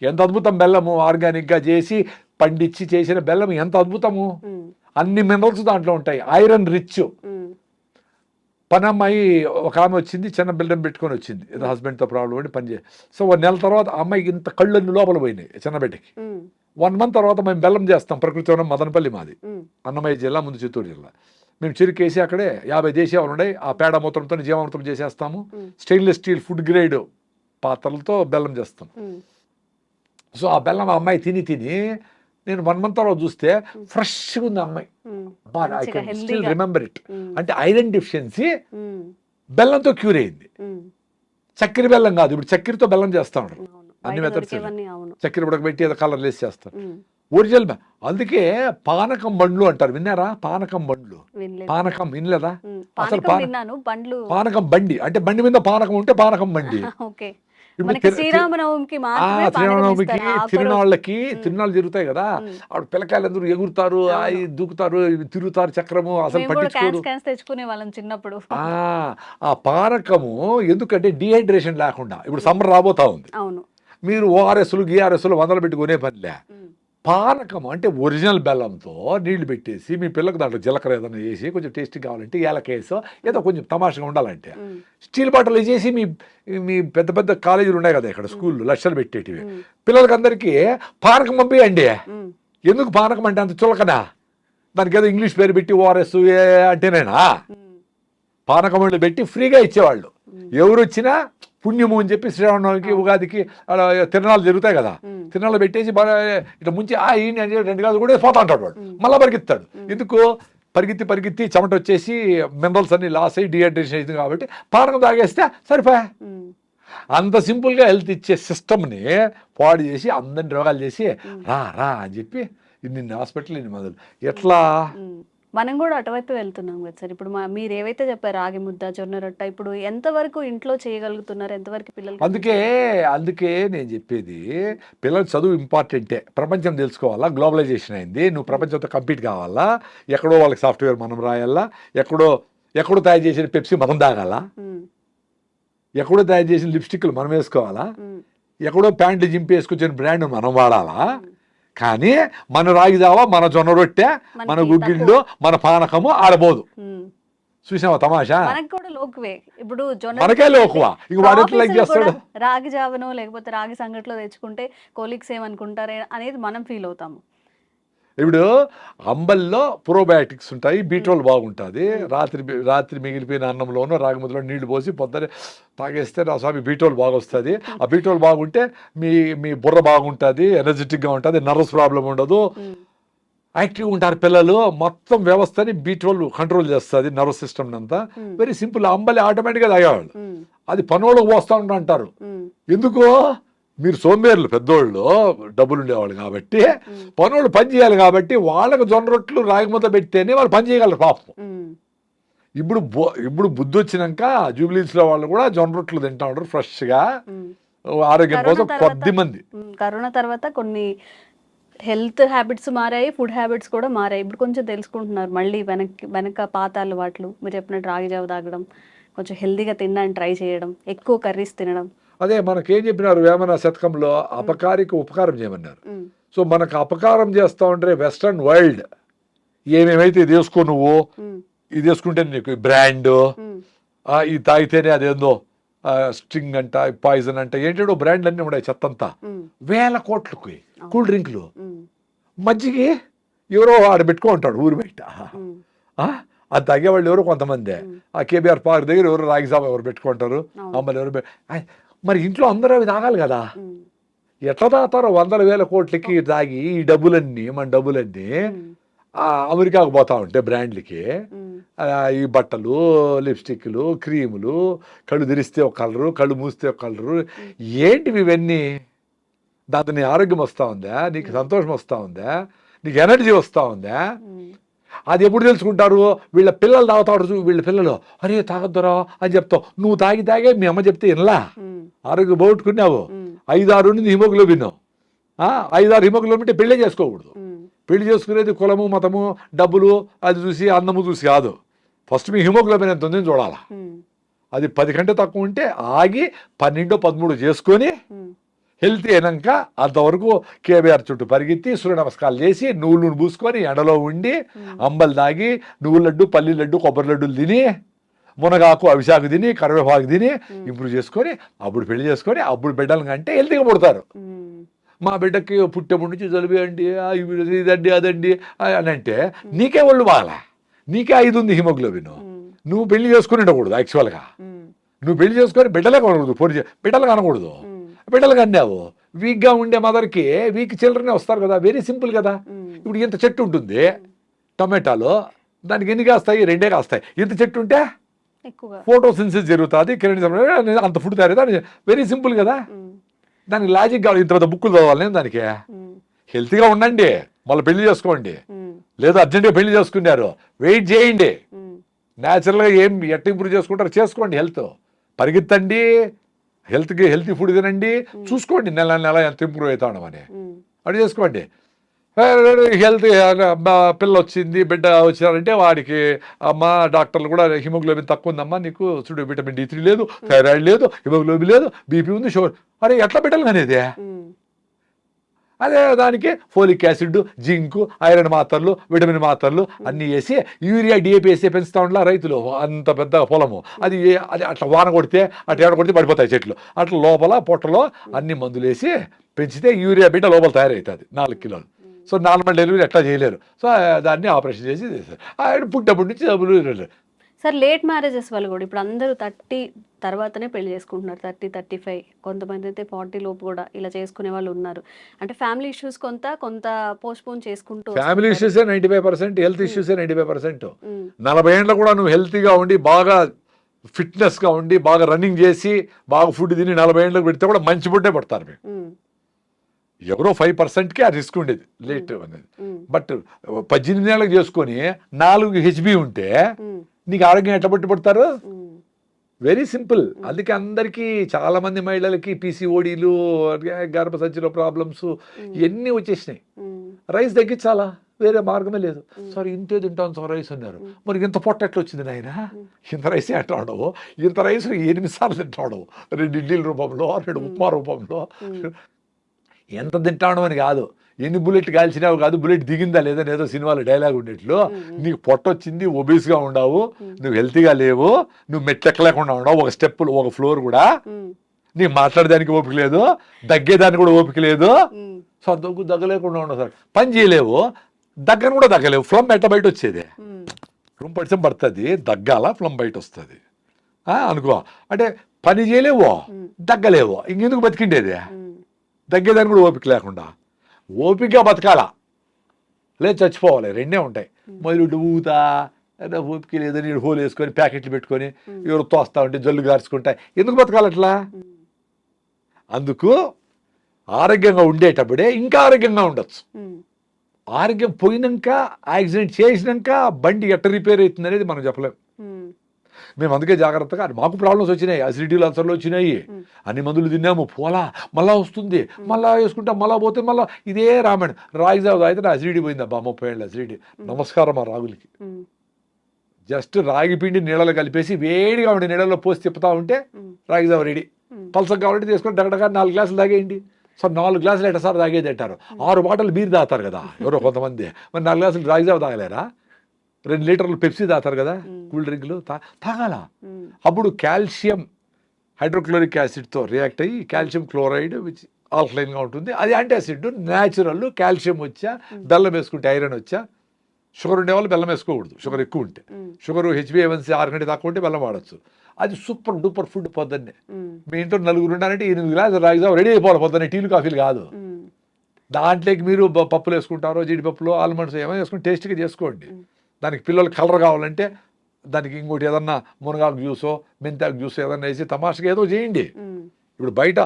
ఎంత అద్భుతం బెల్లము, ఆర్గానిక్గా చేసి పండించి చేసిన బెల్లం ఎంత అద్భుతము. అన్ని మినరల్స్ దాంట్లో ఉంటాయి, ఐరన్ రిచ్. పనమ్మాయి ఒక ఆమె వచ్చింది, చిన్న బెల్లం పెట్టుకొని వచ్చింది, ఏదో హస్బెండ్తో ప్రాబ్లం అని పని చేసి. సో 1 నెల తర్వాత ఆ అమ్మాయికి ఇంత కళ్ళన్ని లోపల పోయినాయి చిన్న బిడ్డకి. 1 మంత్ తర్వాత మేము బెల్లం చేస్తాం, ప్రకృతి వనం మదనపల్లి మాది, అన్నమయ్య జిల్లా, ముందు చిత్తూరు జిల్లా. మేము చెరుకేసి అక్కడే 50 దేశీయాలు ఉన్నాయి, ఆ పేడ మూత్రంతో జీవామృతం చేసేస్తాము. స్టెయిన్లెస్ స్టీల్ ఫుడ్ గ్రేడ్ పాత్రలతో బెల్లం చేస్తాం. ఉమ్, సో ఆ బెల్లం ఆ అమ్మాయి తిని నేను 1 month తర్వాత చూస్తే ఫ్రెష్గా ఉంది ఆ అమ్మాయి. ఉమ్, ఐ మంచిగా కెన్ స్టిల్ హెల్దీగా. Remember it. ఉమ్, అంటే ఐరన్ డెఫిషియన్సీ ఉమ్, బెల్లంతో క్యూర్ అయింది. ఉమ్, చక్కెర బెల్లం కాదు, ఇప్పుడు చక్కెరతో బెల్లం చేస్తా ఉంటారు. అవును, అన్ని బయట మెథడ్స్ దొరికేవన్నీ అవును. చక్కెర ఉడకబెట్టి ఏదో కలర్ వేసి చేస్తారు. ఉమ్, ఒరిజినల్ అందుకే పానకం బండ్లు అంటారు, విన్నారా? పానకం బండ్లు, వినలేదు. పానకం వినలేదా? ఉమ్, అసలు పానకం విన్నాను, బండ్లు. పానకం బండి అంటే బండి మీద పానకం ఉంటే పానకం బండి. ఓకే, ఇప్పుడు మనకి శ్రీరామనవమికి మాత్రమే పానకం శ్రీరామనవమికి ఇస్తారు. ఆ ఒక్క రోజు. తిరునాళ్ళకి తిరునాళ్ళు జరుగుతాయి కదా, ఉమ్. ఆవిడ పిల్లకాయలు అందరూ ఎగురుతారు, అవును. దూకుతారు, తిరుగుతారు చక్రము, అసలు మేము కూడా పట్టించుకోరు. క్యాన్స్ తెచ్చుకునే వాళ్ళం చిన్నప్పుడు. ఆ పానకము ఎందుకంటే డిహైడ్రేషన్ లేకుండా, ఇప్పుడు సమ్మర్ రాబోతా ఉంది, అవును. మీరు ఓఆర్ఎస్లు గిఆర్ఎస్లు వందలు పెట్టుకునే పనిలే. ఉమ్, పానకం అంటే ఒరిజినల్ బెల్లంతో నీళ్లు పెట్టేసి మీ పిల్లలకు దాంట్లో జీలకర్ర ఏదైనా వేసి కొంచెం టేస్టీ కావాలంటే ఏలకేసో ఏదో కొంచెం తమాషగా ఉండాలంటే ఉమ్, స్టీల్ బాటిల్ వేసేసి మీ పెద్ద పెద్ద కాలేజీలు ఉన్నాయి కదా ఇక్కడ, స్కూళ్ళు లక్షలు పెట్టేటివి, ఉమ్, పిల్లలకి అందరికీ పానకం పంపియండి. ఉమ్, ఎందుకు పానకం అంటే అంత చులకనా? దానికి ఏదో ఇంగ్లీష్ పేరు పెట్టి ఓఆర్ఎస్ అంటేనేనా? ఉమ్, పానకం వాళ్ళు పెట్టి ఫ్రీగా ఇచ్చేవాళ్ళు. ఉమ్, ఎవరు వచ్చినా పుణ్యము అని చెప్పి శ్రీరామనవమికి ఉగాదికి అలా తిరణాలు జరుగుతాయి కదా, ఉమ్, తిరణాలు పెట్టేసి బాగా ఇట్లా ముంచి ఈయన అని చెప్పి 2 గాజులు కూడా పోతా అంటాడు వాడు, మళ్ళీ పరిగెత్తాడు. ఎందుకు? పరిగెత్తి చెమట వచ్చేసి మినరల్స్ అన్ని లాస్ అయ్యి డిహైడ్రేషన్ అయింది కాబట్టి పానకం తాగేస్తే సరిపోయా. ఉమ్, అంత సింపుల్గా హెల్త్ ఇచ్చే సిస్టమ్ని పాడు చేసి అందరిని రోగాలు చేసి రా అని చెప్పి ఇన్ని హాస్పిటల్ ఇన్ని మందులు ఎట్లా? ఉమ్. మనం కూడా అటువైపు వెళ్తున్నాం కదా సార్. ఇప్పుడు మీరు ఏవైతే చెప్పారు రాగి ముద్ద, జొన్న రొట్ట, ఇప్పుడు ఎంతవరకు ఇంట్లో చేయగలుగుతున్నారు, ఎంతవరకు పిల్లలు? అందుకే నేను చెప్పేది, పిల్లల చదువు ఇంపార్టెంటే, ప్రపంచం తెలుసుకోవాలా, గ్లోబలైజేషన్ అయింది, నువ్వు ప్రపంచంతో కంపీట్ కావాలా, ఎక్కడో వాళ్ళకి సాఫ్ట్వేర్ మనం రాయాలా, ఎక్కడో తయారు చేసిన పెప్సీ మనం తాగాలా, ఎక్కడో తయారు చేసిన లిప్స్టిక్లు మనం వేసుకోవాలా, ఎక్కడో ప్యాంట్లు జింపి వేసుకొచ్చిన బ్రాండ్ మనం వాడాలా. కానీ మన రాగి జావా, మన జొన్న రొట్టె, మన గుగ్గిళ్ళు, మన పానకము ఆడబోదు. చూసావా తమాషా? మనకు కూడా లోకువే. ఇప్పుడు మనకే లోకువా, ఇంక వాడు ఎట్లా లైక్ చేస్తాడు? రాగి జావనో లేకపోతే రాగి సంగట్లో తెచ్చుకుంటే కోలీగ్స్ ఏమనుకుంటారే అనేది మనం ఫీల్ అవుతాము. ఇప్పుడు అంబల్లో ప్రోబయాటిక్స్ ఉంటాయి, బీట్రోల్ బాగుంటుంది. రాత్రి మిగిలిపోయిన అన్నంలోనూ రాగి ముద్దలో నీళ్లు పోసి పొద్దునే తాగేస్తే నా స్వామి బీట్రోల్ బాగా వస్తుంది. ఆ బీట్రోల్ బాగుంటే మీ బుర్ర బాగుంటుంది, ఎనర్జెటిక్గా ఉంటుంది, నర్వస్ ప్రాబ్లం ఉండదు, యాక్టివ్గా ఉంటారు పిల్లలు. మొత్తం వ్యవస్థని బీట్రోల్ కంట్రోల్ చేస్తుంది, నర్వస్ సిస్టమ్ అంతా. Very simple. అంబలి ఆటోమేటిక్గా తాగేవాళ్ళు, అది పనోళ్ళకి పోస్తా ఉంటారు. ఎందుకు? మీరు సోంబేర్లు, పెద్దోళ్ళు డబ్బులు ఉండేవాళ్ళు కాబట్టి, పనులు పని చేయాలి కాబట్టి వాళ్ళకు జొన్న రొట్టెలు రాగి ముద్ద పెడితేనే వాళ్ళు పని చేయగలరు పాపం. ఇప్పుడు బుద్ధి వచ్చినాక జూబ్లీస్లో వాళ్ళు కూడా జొన్న రొట్టెలు తింటా ఉంటారు ఫ్రెష్గా, ఆరోగ్యం కోసం. కొద్ది మంది కరోనా తర్వాత కొన్ని హెల్త్ హ్యాబిట్స్ మారాయి, ఫుడ్ హ్యాబిట్స్ కూడా మారాయి. ఇప్పుడు కొంచెం తెలుసుకుంటున్నారు మళ్ళీ వెనక పాత అలవాట్లు. మీరు చెప్పినట్టు రాగి జావ తాగడం, కొంచెం హెల్తీగా తినడానికి ట్రై చేయడం, ఎక్కువ కర్రీస్ తినడం. అదే మనకేం చెప్పినారు వేమన శతకంలో, అపకారికి ఉపకారం చేయమన్నారు. సో మనకు అపకారం చేస్తా ఉంటే వెస్ట్రన్ వరల్డ్ ఏమేమైతే ఇది వేసుకో, నువ్వు ఇది వేసుకుంటే నీకు బ్రాండ్, ఇది తాగితేనే అదేందో స్ట్రింగ్ అంట, పాయిజన్ అంట, ఏంటో బ్రాండ్లు అన్నీ ఉన్నాయి చెత్తంతా. 1000 కోట్లకి కూల్ డ్రింక్లు, మజ్జిగి ఎవరో ఆడ పెట్టుకో ఉంటాడు ఊరు బయట. అది తాగేవాళ్ళు ఎవరో కొంతమంది. ఆ కేబీఆర్ పార్క్ దగ్గర ఎవరు రాగి జావ ఎవరు పెట్టుకుంటారు, అమ్మలు ఎవరు. మరి ఇంట్లో అందరూ అవి తాగాలి కదా, ఎట్లా తాగుతారో 100,000 కోట్లకి తాగి ఈ డబ్బులన్నీ, మన డబ్బులన్నీ అమెరికాకు పోతా ఉంటే బ్రాండ్లకి, ఈ బట్టలు, లిప్స్టిక్లు, క్రీములు, కళ్ళు తెరిస్తే ఒక కలరు, కళ్ళు మూస్తే ఒక కలరు, ఏంటివి ఇవన్నీ? దాంతో నీ ఆరోగ్యం వస్తూ ఉందా, నీకు సంతోషం వస్తూ ఉందా, నీకు ఎనర్జీ వస్తూ ఉందా? అది ఎప్పుడు తెలుసుకుంటారు? వీళ్ళ పిల్లలు తాగుతాడు, వీళ్ళ పిల్లలు అరే తాగొద్దురా అని చెప్తావు. నువ్వు తాగే మీ అమ్మ చెప్తే వినలా, ఆరోగ్యం పోగొట్టుకున్నావు. 5-6 ఉంది హిమోగ్లోబిన్, 5-6 హిమోగ్లోబిన్ అంటే పెళ్ళే చేసుకోకూడదు. పెళ్లి చేసుకునేది కులము, మతము, డబ్బులు అది చూసి, అందము చూసి కాదు. ఫస్ట్ మీ హిమోగ్లోబిన్ ఎంత ఉందని చూడాలా. అది 10 కంటే తక్కువ ఉంటే ఆగి 12-13 చేసుకొని హెల్తీ అయినాక అంతవరకు కేబీఆర్ చుట్టూ పరిగెత్తి సూర్య నమస్కారాలు చేసి నువ్వులు పూసుకొని ఎండలో ఉండి అంబలు తాగి నువ్వుల లడ్డు, పల్లి లడ్డు, కొబ్బరి లడ్డులు తిని, మునగాకు, అవిశాకు తిని, కరివేపాకు తిని ఇంప్రూవ్ చేసుకొని అప్పుడు పెళ్లి చేసుకొని అప్పుడు బిడ్డలు కంటే హెల్తీగా పుడతారు. మా బిడ్డకి పుట్టేప్పటి నుంచి జలుబు అండి, ఇదండి అదండి అని అంటే నీకే ఒళ్ళు బాగాలా, నీకే 5 ఉంది హిమోగ్లోబిన్, నువ్వు పెళ్లి చేసుకుని ఉండకూడదు. యాక్చువల్గా నువ్వు పెళ్లి చేసుకొని బిడ్డలే కనకూడదు, బిడ్డలు కనకూడదు. బిడ్డలు కన్నావు, వీక్గా ఉండే మదర్కి వీక్ చిల్డ్రనే వస్తారు కదా, వెరీ సింపుల్ కదా. ఇప్పుడు ఇంత చెట్టు ఉంటుంది టమాటాలు, దానికి ఎన్ని కాస్తాయి? 2 కాస్తాయి. ఇంత చెట్టు ఉంటే ఎక్కువగా ఫోటోసిన్సిస్ జరుగుతుంది, కిరణ్ అంత ఫుడ్ తయారు, వెరీ సింపుల్ కదా. దానికి లాజిక్ కావాలి. ఇంత పెద్ద బుక్కులు చదవాలి నేను దానికి. హెల్తీగా ఉండండి, మళ్ళీ పెళ్లి చేసుకోండి. లేదా అర్జెంటుగా పెళ్లి చేసుకున్నారు, వెయిట్ చేయండి. న్యాచురల్గా ఎట్లా ఇంప్రూవ్ చేసుకుంటారో చేసుకోండి. హెల్త్ పరిగెత్తండి, హెల్తీ ఫుడ్ తినండి, చూసుకోండి నెల ఎంత ఇంప్రూవ్ అవుతాం అని. అది చేసుకోండి. హెల్త్ పిల్ల వచ్చింది, బిడ్డ వచ్చారంటే వాడికి అమ్మ డాక్టర్లు కూడా హిమోగ్లోబిన్ తక్కువ ఉందమ్మా నీకు, చూడు విటమిన్ D3 లేదు, థైరాయిడ్ లేదు, హిమోగ్లోబిన్ లేదు, బీపీ ఉంది, షుగర్. అరే ఎట్లా బిడ్డలు అనేది? అదే దానికి ఫోలిక్ యాసిడ్, జింక్, ఐరన్ మాత్రలు, విటమిన్ మాత్రలు అన్నీ వేసి యూరియా DAP వేసి పెంచుతా ఉండాల రైతులు. అంత పెద్ద పొలము అది అట్లా వాన కొడితే అట్లా ఏడ కొడితే పడిపోతాయి చెట్లు. అట్లా లోపల పొట్టలో అన్ని మందులు వేసి పెంచితే యూరియా బిడ్డ లోపల తయారవుతుంది 4 కిలోలు. సో నార్మల్ డెలివరీ ఎట్లా చేయలేరు. సో దాన్ని ఆపరేషన్ చేసి చేస్తారు. ఆయన పుట్టినప్పటి నుంచి డబ్బులు. సార్ లేట్ మ్యారేజెస్ వల్ల కూడా ఇప్పుడు అందరూ 30 తర్వాతనే పెళ్లి చేసుకుంటున్నారు. 30, 35, కొంతమంది అయితే 40 లోపు కూడా ఇలా చేసుకునే వాళ్ళు ఉన్నారు. అంటే ఫ్యామిలీ ఇష్యూస్ కొంత పోస్ట్పోన్ చేసుకుంటూ ఫ్యామిలీ ఇష్యూసే 95%, హెల్త్ ఇష్యూసే 95%. 40 ఏళ్ళలో కూడా నువ్వు హెల్తీగా ఉండి బాగా ఫిట్నెస్గా ఉండి బాగా రన్నింగ్ చేసి బాగా ఫుడ్ తిని 40 ఏళ్ళకి పెడితే కూడా మంచి ఫుడ్డే పడతారు మీకు. ఎవరో 5%కి ఆ రిస్క్ ఉండేది లేట్ అనేది. బట్ 18 ఏళ్ళకి చేసుకొని 4 HB ఉంటే నీకు ఆరోగ్యం ఎట్లా పట్టుబడతారు? Very simple. అందుకే అందరికీ చాలా మంది మహిళలకి PCODలు, గర్భసంచిలో ప్రాబ్లమ్స్ ఇవన్నీ వచ్చేసినాయి. రైస్ తగ్గించాలా, వేరే మార్గమే లేదు. సార్ ఇంతే తింటాను సార్ రైస్ అన్నారు. మరి ఇంత పొట్ట ఎట్లా వచ్చింది నాయన? ఇంత రైస్ ఎట్లా ఉండవు? ఇంత రైస్ 8 సార్లు తింటాడు, 2 ఇడ్లీల రూపంలో, 2 ఉప్మా రూపంలో. ఎంత తింటాను అని కాదు, ఎన్ని బుల్లెట్ కాల్చినావు కాదు, బుల్లెట్ దిగిందా లేదా ఏదో సినిమాలో డైలాగ్ ఉండేట్లు. నీకు పొట్ట వచ్చింది, ఒబీస్గా ఉండవు, నువ్వు హెల్తీగా లేవు, నువ్వు మెట్లెక్కలేకుండా ఉండవు, ఒక స్టెప్పులు ఒక ఫ్లోర్ కూడా నీకు మాట్లాడడానికి ఓపిక లేదు, దగ్గేదానికి కూడా ఓపిక లేదు. సో దగ్గలేకుండా ఉండవు సార్. పని చేయలేవు, దగ్గర కూడా దగ్గలేవు. ఫ్లమ్ ఎట్లా బయట వచ్చేది? ఫ్లమ్ పడితే పడుతుంది, దగ్గాల ఫ్లమ్ బయట వస్తుంది అనుకో. అంటే పని చేయలేవు, దగ్గలేవు, ఇంకెందుకు బతికిండేది? దగ్గేదానికి కూడా ఓపిక లేకుండా. ఓపికగా బతకాలా, లేదు చచ్చిపోవాలి, 2 ఉంటాయి. మొదలు ఊతా ఓపిక లేదని హోల్ వేసుకొని ప్యాకెట్లు పెట్టుకొని ఎవరు తోస్తా ఉంటే జల్లు గార్చుకుంటాయి. ఎందుకు బతకాలి అట్లా? అందుకు ఆరోగ్యంగా ఉండేటప్పుడే ఇంకా ఆరోగ్యంగా ఉండొచ్చు. ఆరోగ్యం పోయినాక, యాక్సిడెంట్ చేసినాక బండి ఎట్ట రిపేర్ అవుతుంది అనేది మనం చెప్పలేం. మేము అందుకే జాగ్రత్తగా, మాకు ప్రాబ్లమ్స్ వచ్చినాయి, అసిడిటీలు అల్సర్లు వచ్చినాయి, అన్ని మందులు తిన్నాము, పోలా మళ్ళా వస్తుంది, మళ్ళా వేసుకుంటాం, మళ్ళా పోతే మళ్ళీ ఇదే రామాయణం. రాగి జావ అయితే నా అసిడిటీ పోయిందబ్బా, 30 ఏళ్ళ అసిడిటీ. నమస్కారం ఆ రాగులకి. జస్ట్ రాగి పిండి నీళ్ళలో కలిపేసి వేడిగా ఉండే నీళ్ళలో పోసి తిప్పుతా ఉంటే రాగి జావ రెడీ. పల్సగా కావాలంటే తీసుకొని డగడగా 4 గ్లాసులు తాగేయండి. సో 4 గ్లాసులు ఎట్ట సార్ తాగేది అంటారు. 6 బాటలు బీర్ తాగుతారు కదా ఎవరో కొంతమంది, మరి 4 గ్లాసులు రాగి జావ తాగలేరా? 2 లీటర్లు పెప్సీ తాగుతారు కదా, కూల్ డ్రింక్లు తాగాల. అప్పుడు కాల్షియం హైడ్రోక్లోరిక్ యాసిడ్తో రియాక్ట్ అయ్యి కాల్షియం క్లోరైడ్ విచ్ ఆల్కలైన్గా ఉంటుంది, అది యాంటాసిడ్, న్యాచురల్. కాల్షియం వచ్చా, బెల్లం వేసుకుంటే ఐరన్ వచ్చా. షుగర్ ఉండేవాళ్ళు బెల్లం వేసుకోకూడదు, షుగర్ ఎక్కువ ఉంటే. షుగర్ HbA1c 6 కంటే తక్కువ ఉంటే బెల్లం వాడచ్చు. అది సూపర్ డూపర్ ఫుడ్. పొద్దున్నే మీ ఇంట్లో 4 ఉన్నారంటే 8 గ్లాసులు రాగి జావ రెడీ అయిపోవాలి పొద్దున్నే, టీలు కాఫీలు కాదు. దాంట్లోకి మీరు పప్పులు వేసుకుంటారో, జీడిపప్పులు, ఆల్మండ్స్ ఏమైనా వేసుకుని టేస్టీగా చేసుకోండి. దానికి పిల్లలు కలర్ కావాలంటే దానికి ఇంకోటి ఏదన్నా మునగాకు జ్యూసో, మెంతాకు జ్యూసో ఏదన్నా వేసి తమాషగా ఏదో చేయండి. ఇప్పుడు బయట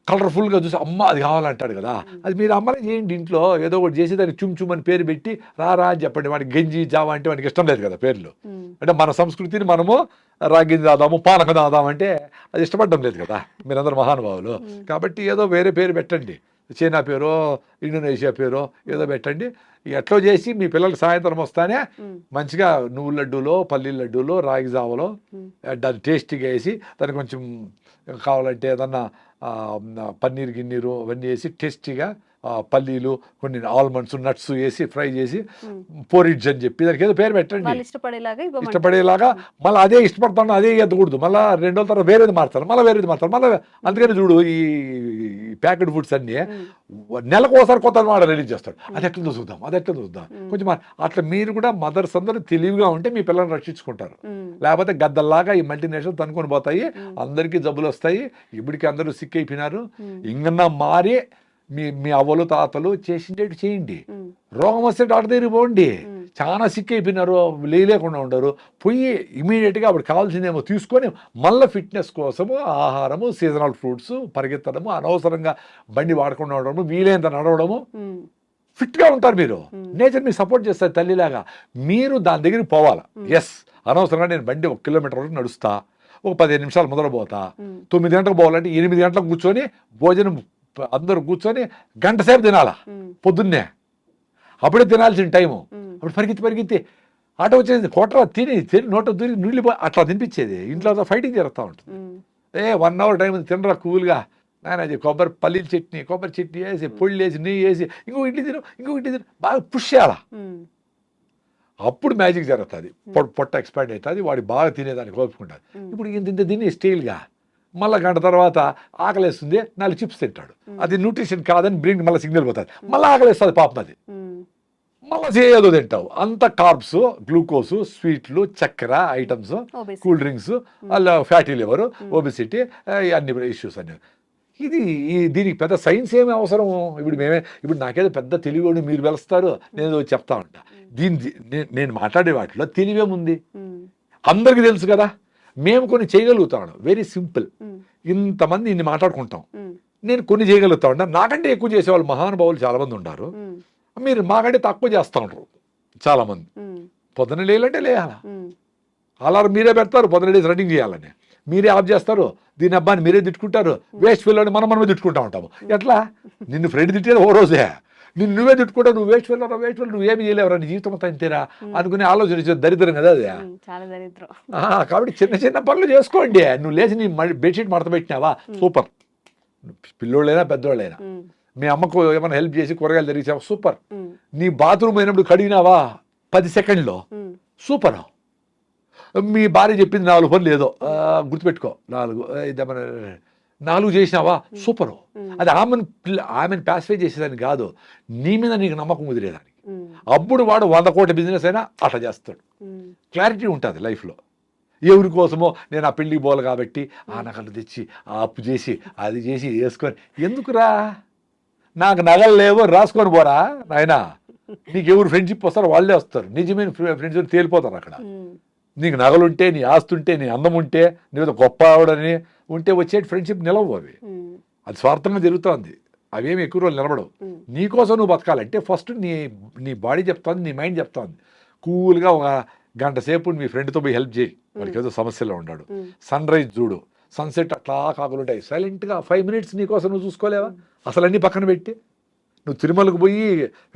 కలర్ఫుల్గా చూసి అమ్మ అది కావాలంటాడు కదా, అది మీరు అమ్మనే చేయండి ఇంట్లో. ఏదో ఒకటి చేసి దానికి చుమ్ అని పేరు పెట్టి రా అని చెప్పండి. వాడికి గంజి జావా అంటే వాడికి ఇష్టం లేదు కదా పేర్లు. అంటే మన సంస్కృతిని మనము రాగింది దాదాము, పానకం దాదామంటే అది ఇష్టపడడం లేదు కదా మీరందరూ మహానుభావులు. కాబట్టి ఏదో వేరే పేరు పెట్టండి, చైనా పేరో, ఇండోనేషియా పేరో ఏదో పెట్టండి. ఎట్లో చేసి మీ పిల్లలు సాయంత్రం వస్తానే మంచిగా నువ్వుల లడ్డూలో, పల్లీల లడ్డూలో, రాగి జావలో దాన్ని టేస్టీగా వేసి, దానికి కొంచెం కావాలంటే ఏదన్నా పన్నీర్ గిన్నీరు అవన్నీ వేసి టేస్టీగా పల్లీలు, కొన్ని ఆల్మండ్స్, నట్స్ వేసి ఫ్రై చేసి పోరిడ్జ్ అని చెప్పి దానికి ఏదో పేరు పెట్టండి, వాళ్ళు ఇష్టపడేలాగా ఇవ్వమంటారు. ఇష్టపడేలాగా. మళ్ళీ అదే ఇష్టపడతాను, అదే ఎద్దకూడదు, మళ్ళీ 2 రోజుల తర్వాత వేరేది మారుతారు, మళ్ళీ వేరేది మారుతారు, మళ్ళీ. అందుకని చూడు ఈ ప్యాకెట్ ఫుడ్స్ అన్నీ నెలకు ఒకసారి కొత్త మాట రిలీజ్ చేస్తాడు. అది ఎట్లా చూద్దాం, అది ఎట్లా చూద్దాం, కొంచెం అట్లా మీరు కూడా మదర్స్ అందరూ తెలివిగా ఉంటే మీ పిల్లల్ని రక్షించుకుంటారు. లేకపోతే గద్దల్లాగా ఈ మల్టీనేషనల్ తనుకొని పోతాయి, అందరికీ జబ్బులు వస్తాయి. ఇప్పటికి అందరూ సిక్ అయిపోయినారు. ఇంకన్నా మారి మీ అవ్వలు తాతలు చేసిండేటి చేయండి. రోగం వస్తే డాక్టర్ దగ్గరికి పోండి. చాలా సిక్ అయిపోయినారు, లేకుండా ఉండరు, పోయి ఇమీడియట్గా అప్పుడు కావాల్సిందేమో తీసుకొని మళ్ళీ ఫిట్నెస్ కోసము ఆహారము, సీజనల్ ఫ్రూట్స్, పరిగెత్తడము, అనవసరంగా బండి వాడకుండా ఉండడము, వీలైనంత నడవడము, ఫిట్గా ఉంటారు మీరు. నేచర్ మీకు సపోర్ట్ చేస్తారు తల్లిలాగా. మీరు దాని దగ్గరికి పోవాలి. ఎస్, అనవసరంగా నేను బండి 1 కిలోమీటర్ వరకు నడుస్తా, ఒక 15 నిమిషాలు మొదలు పోతా, 9 గంటలకు పోవాలంటే 8 గంటలకు కూర్చొని భోజనం అందరూ కూర్చొని గంట సేపు తినాలా పొద్దున్నే, అప్పుడే తినాల్సిన టైము. అప్పుడు పరిగెత్తి ఆటో వచ్చేది కోట తిని నోట దూరి నీళ్ళు అట్లా తినిపించేది. ఇంట్లో ఫైటింగ్ జరుగుతూ ఉంటుంది. 1 అవర్ టైం తినరా కూల్గా, నాయన అది పల్లీల చట్నీ, కొబ్బరి చట్నీ వేసి, పొళ్ళు వేసి, నెయ్యి వేసి, ఇంకో ఇడ్లీ తిను బాగా పుష్ చేయాలా. అప్పుడు మ్యాజిక్ జరుగుతుంది, పొట్ట ఎక్స్పాండ్ అవుతుంది, వాడు బాగా తినేదానికి కోపుకుంటుంది. ఇప్పుడు ఇంత తిని స్టీల్గా మళ్ళీ గంట తర్వాత ఆకలేస్తుంది, 4 చిప్స్ తింటాడు. అది న్యూట్రిషన్ కాదని బ్రెయిన్ మళ్ళీ సిగ్నల్ పోతుంది, మళ్ళీ ఆకలేస్తుంది పాపం. అది మళ్ళీ చేయదో తింటావు. అంత కార్బ్స్, గ్లూకోజ్, స్వీట్లు, చక్కెర ఐటమ్స్, కూల్ డ్రింక్స్, అలా ఫ్యాటీ లివర్, ఒబెసిటీ, అన్ని ఇష్యూస్ అన్ని. దీనికి పెద్ద సైన్స్ ఏమి అవసరం? ఇప్పుడు నాకేదో పెద్ద తెలివి మీరు వెలుస్తారు, నేను చెప్తా ఉంటా. నేను మాట్లాడే వాటిలో తెలివేముంది? అందరికీ తెలుసు కదా. మేము కొన్ని చేయగలుగుతాను, వెరీ సింపుల్. ఇంతమంది ఇన్ని మాట్లాడుకుంటాం, నేను కొన్ని చేయగలుగుతా ఉంటా. నాకంటే ఎక్కువ చేసేవాళ్ళు మహానుభావులు చాలా మంది ఉన్నారు. మీరు మాకంటే తక్కువ చేస్తూ ఉంటారు చాలా మంది. పొద్దున లేయాలంటే లేయాలా, అలారం మీరే పెడతారు, పొద్దున లేసి రన్నింగ్ చేయాలని మీరే ఆఫ్ చేస్తారు. దీని అబ్బాయిని మీరే తిట్టుకుంటారు, వేస్ట్ ఫెలోని మనమే తిట్టుకుంటా ఉంటాము. ఎట్లా? నిన్ను ఫ్రెండ్ తిట్టేది ఓ రోజే, నువ్వే తిట్టుకుంటావు, నువ్వు వేస్ట్ ఫెలో నువ్వేమి చేయలేవరా, నీ జీవితం అంతా అంతేరా అనుకునే ఆలోచన దరిద్రం కదా అది. కాబట్టి చిన్న పనులు చేసుకోండి. నువ్వు లేచి నీ బెడ్షీట్ మడత పెట్టినావా, సూపర్. పిల్లోళ్ళైనా పెద్దోళ్ళైనా మీ అమ్మకు ఏమైనా హెల్ప్ చేసి కూరగాయలు తెరిచావా, సూపర్. నీ బాత్రూమ్ అయినప్పుడు కడిగినావా 10 సెకండ్లో, సూపర్. మీ భార్య చెప్పింది 4 పనులు ఏదో గుర్తుపెట్టుకో, 4 చేసినావా, సూపరు. అది ఆమెను ప్యాసిఫై చేసేదాన్ని కాదు, నీ మీద నీకు నమ్మకం కుదిరేదానికి. అప్పుడు వాడు 100 కోట్ల బిజినెస్ అయినా అట్లా చేస్తాడు. క్లారిటీ ఉంటుంది లైఫ్లో. ఎవరి కోసమో నేను ఆ పెళ్ళికి పోవాలి కాబట్టి ఆ నగలు తెచ్చి ఆ అప్పు చేసి అది చేసి వేసుకొని ఎందుకురా, నాకు నగలు లేవో రాసుకొని పోరా నాయనా. నీకు ఎవరు ఫ్రెండ్షిప్ వస్తారో వాళ్ళే వస్తారు, నిజమైన ఫ్రెండ్స్ తేలిపోతారు అక్కడ. నీకు నగలుంటే, నీ ఆస్తి ఉంటే, నీ అందం ఉంటే, నీతో గొప్ప ఆవిడని ఉంటే వచ్చే ఫ్రెండ్షిప్ నిలవు. అది స్వార్థంగా జరుగుతుంది, అవేమి ఎక్కువ రోజులు నిలబడవు. నీకోసం నువ్వు బతకాలంటే ఫస్ట్ నీ బాడీ చెప్తుంది, నీ మైండ్ చెప్తుంది. కూల్గా ఒక గంట సేపు మీ ఫ్రెండ్తో పోయి హెల్ప్ చేయి, వాడికి ఏదో సమస్యలో ఉన్నాడు. సన్ రైజ్ చూడు, సన్సెట్ అట్లా కాకులు ఉంటాయి, సైలెంట్గా 5 మినిట్స్ నీకోసం నువ్వు చూసుకోలేవా? అసలు అన్నీ పక్కన పెట్టి నువ్వు తిరుమలకు పోయి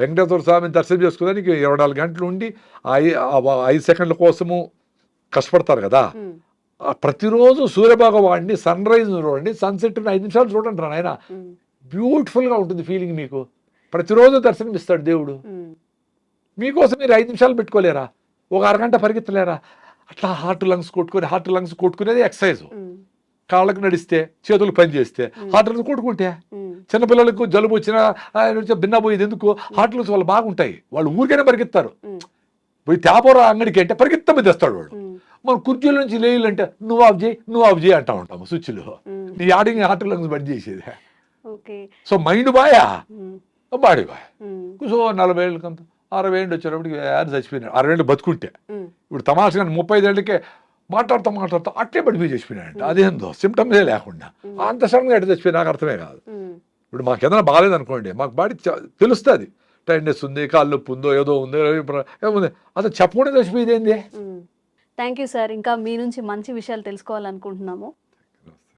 వెంకటేశ్వర స్వామిని దర్శనం చేసుకోవడానికి 24 గంటలు ఉండి 5 సెకండ్ల కోసము కష్టపడతారు కదా. ప్రతిరోజు సూర్యభగవాన్ని సన్ రైజ్ చూడండి, సన్సెట్ 5 నిమిషాలు చూడండి రా నాయన, బ్యూటిఫుల్గా ఉంటుంది ఫీలింగ్. మీకు ప్రతిరోజు దర్శనం ఇస్తాడు దేవుడు. మీకోసం మీరు 5 నిమిషాలు పెట్టుకోలేరా? ఒక అరగంట పరిగెత్తలేరా? అట్లా హార్ట్ లంగ్స్ కొట్టుకునేది ఎక్సర్సైజ్. కాళ్ళకు నడిస్తే, చేతులు పని చేస్తే, హార్ట్ లంగ్స్ కొట్టుకుంటే. చిన్నపిల్లలకు జలుబు వచ్చినా భిన్న పోయేది ఎందుకు? హార్ట్ లంగ్స్ వాళ్ళు బాగుంటాయి, వాళ్ళు ఊరికైనా పరిగెత్తారు. పోయి తేపరా అంగడికి అంటే పరిగెత్తమే తెస్తాడు వాడు. మన కుర్చీల నుంచి లేయాలంటే నువ్వు ఆఫ్ చేయి అంటా ఉంటాము స్విచ్లో. నీ ఆడింగ్ హార్ట్ లంగ్స్ బంద్ చేసేది. సో మైండ్ బాయా, బాడీ బాయ్. సో 40 ఏళ్ళకంత 60 ఏళ్ళు వచ్చేటప్పటికి చచ్చిపోయినాడు. 60 ఏళ్ళు బతుకుంటే, ఇప్పుడు తమాషగా 35 ఏళ్ళకే మాట్లాడుతూ అట్లే పడిపోయి చచ్చిపోయినాడంట. అదేందో సిమ్టమ్సే లేకుండా అంత సడన్గా ఎట్లా చచ్చిపోయి నాకు అర్థమే కాదు. ఇప్పుడు మాకు ఏదైనా బాగాలేదు అనుకోండి, మాకు బాడీ తెలుస్తుంది, టైర్నెస్ ఉంది, కాళ్ళు నొప్పి ఉందో, ఏదో ఉందో, ఏముంది, అసలు చెప్పకుండా చచ్చిపోయేది ఏంది. Thank you sir. ఇంకా మీ నుంచి మంచి విషయాలు తెలుసుకోవాలనుకుంటున్నాము.